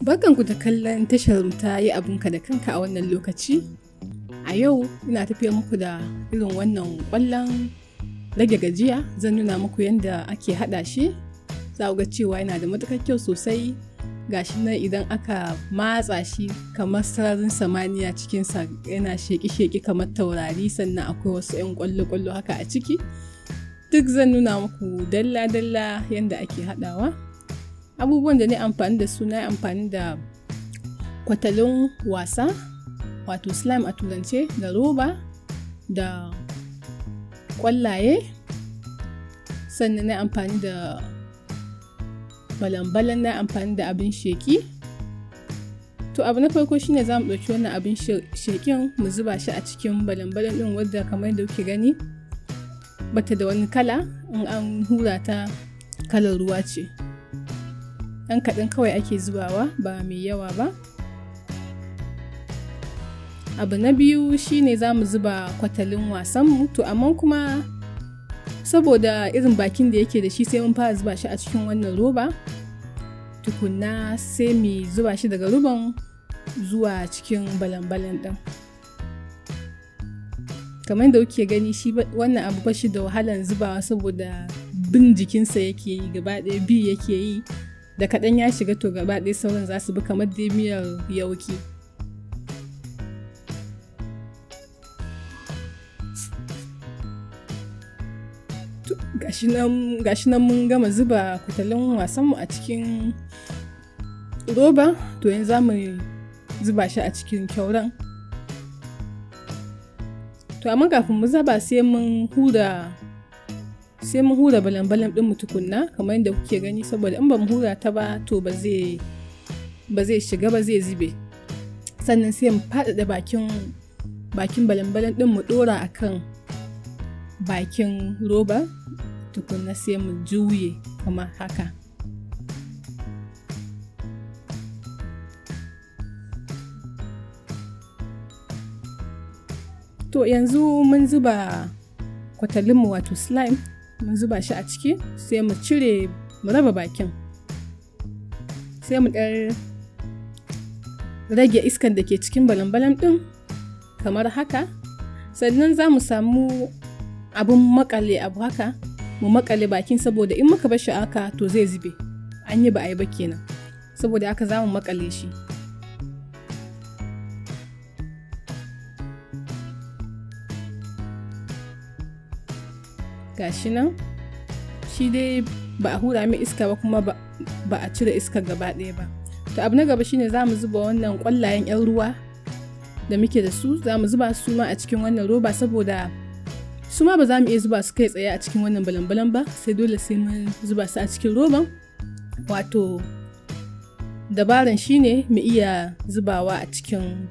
Barkanku da kallon tashar ta yi abinka da kanka a wannan lokaci. A yau ina tafiya muku da irin wannan ƙwallon rage gajiya. Zan nuna muku yadda ake haɗa shi. Za ku ga cewa yana da matuƙar kyau sosai. Gashi nan idan aka matsa shi kamar sararin samaniya cikinsa yana sheƙi-sheƙi kamar taurari, sannan akwai wasu 'yan ƙwallo-ƙwallo haka a ciki. Duk zan nuna muku dalla-dalla yadda ake haɗawa. Abubuwan da na amfani da su, na amfani da kwatalin wasa wato slime a turance, da roba da ƙwallaye, sannan na amfani da balan-balan, na amfani da abin sheƙi. To abu na farko shine za mu ɗauki wannan abin sheƙin mu zuba shi a cikin balan-balan ɗin, wadda kamar yadda kuke gani bata da wani kala, in an hura ta kalar ruwa ce. Ɗan kaɗan kawai ake zubawa, ba mai yawa ba. Abu na biyu shine za mu zuba kwatalin wasanmu. To amma kuma saboda irin bakin da yake da shi, sai mun fara zuba shi a cikin wannan roba, tukunna sai mu zuba shi daga roban zuwa cikin balan-balan ɗin. Kamar da kuke gani, shi wannan abu ba shi da wahalan zubawa saboda bin jikinsa yake yi, gaba ɗaya bi yake yi. Da kaɗan ya shiga to gaba ɗaya sauran za su bi kamar dai miyar yauki. Gashi nan mun gama zuba kwatalin wasanmu a cikin roba. To yanzu za mu zuba shi a cikin kyauran. To amma kafin mu zuba sai mun hura balan-balan ɗin mu tukunna, kamar yadda kuke gani, saboda in ba mu hura ta ba to ba zai shiga ba, zai zube. Sannan sai mu faɗaɗa bakin balan-balan ɗin mu ɗora akan bakin roba, tukunna sai mu juye kamar haka. To yanzu mun zuba kwatalinmu wato slime, mun zuba shi a ciki, sai mu cire, mu raba bakin, sai mu ɗan rage iskan da ke cikin balan-balan ɗin kamar haka. Sannan za mu samu abin makale abu haka, mu makale bakin, saboda in muka bar shi haka to zai zube, an yi ba a yi ba kenan. Saboda haka za mu makale shi. Gashi nan shi dai ba a hura mai iska ba, kuma ba a cire iska gaba ɗaya ba. To abu na gaba shine za mu zuba wannan ƙwallayen 'yan ruwa da muke da su, za mu zuba su ma a cikin wannan roba, saboda su ma ba za mu iya zuba su kai tsaye a cikin wannan balan-balan ba, sai dole sai mun zuba su a cikin roban. Wato dabaran shine mu iya zubawa a cikin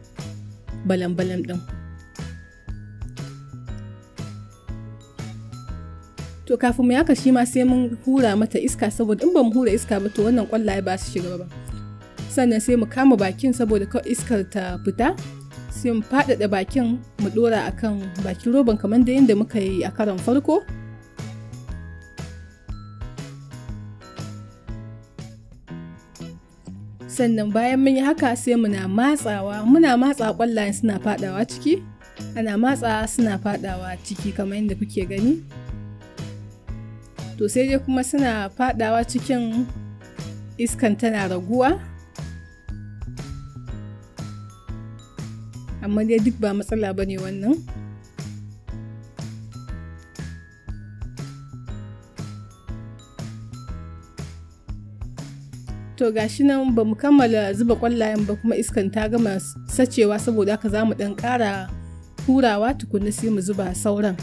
balan-balan ɗin. To kafin mu yaka shi ma sai mun hura mata iska, saboda in ba mu hura iska ba to wannan ƙwallaye ba su shiga ba. Sannan sai mu kama bakin, saboda kawai iskar ta fita, sai mu faɗaɗa bakin mu ɗora akan bakin roban kamar da yadda muka yi a karon farko. Sannan bayan mun yi haka sai muna matsawa ƙwallayen suna faɗawa ciki, ana matsa suna faɗawa ciki kamar yadda kuke gani. To sai dai kuma suna faɗawa cikin, iskan tana raguwa, amma dai duk ba matsala ba ne wannan. To gashi nan ba mu kammala zuba ƙwallayen ba, kuma iskan ta gama sacewa, saboda haka za mu ɗan ƙara hurawa tukunna sai mu zuba sauran.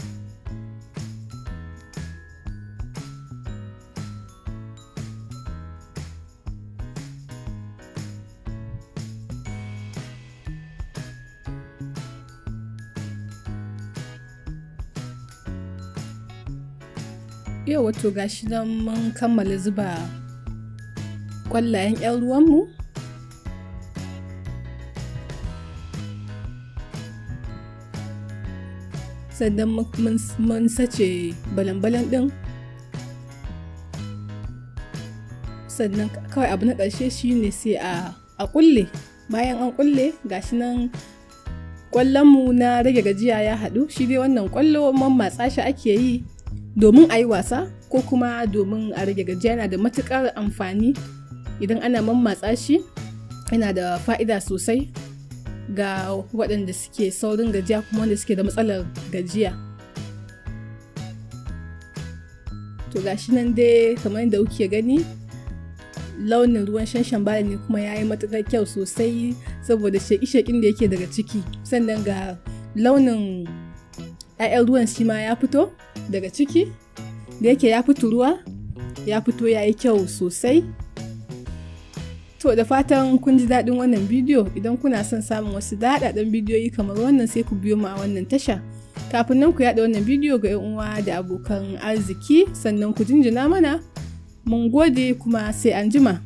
Yau wato gashi nan mun kammala zuba ƙwallayen 'yan ruwanmu. Sannan mun sace balan-balan ɗin. sannan kawai abu na ƙarshe shine sai a a kulle. Bayan an kulle gashi nan kwallonmu na rage gajiya ya haɗu. Shi dai wannan kwallo mammatsa shi ake yi domin a yi wasa ko kuma domin a rage gajiya. Yana da matuƙar amfani idan ana mammatsa shi, yana da fa'ida sosai ga waɗanda suke saurin gajiya kuma wanda suke da matsalar gajiya. To gashi nan dai kamar yadda kuke gani, launin ruwan shanshanbala ne kuma ya yi matuƙar kyau sosai saboda sheƙi-sheƙin da yake daga ciki. Sannan ga launin 'ya'yan ruwan shi ma ya fito daga ciki, da yake ya fito ruwa, ya fito ya yi kyau sosai. To da fatan kun ji daɗin wannan bidiyo. Idan kuna son samun wasu daɗaɗɗen bidiyoyi kamar wannan sai ku biyo mu a wannan tasha. Kafin nan ku yaɗa wannan bidiyo ga 'yan uwa da abokan arziki, sannan ku jinjina mana. Mun gode kuma sai anjima.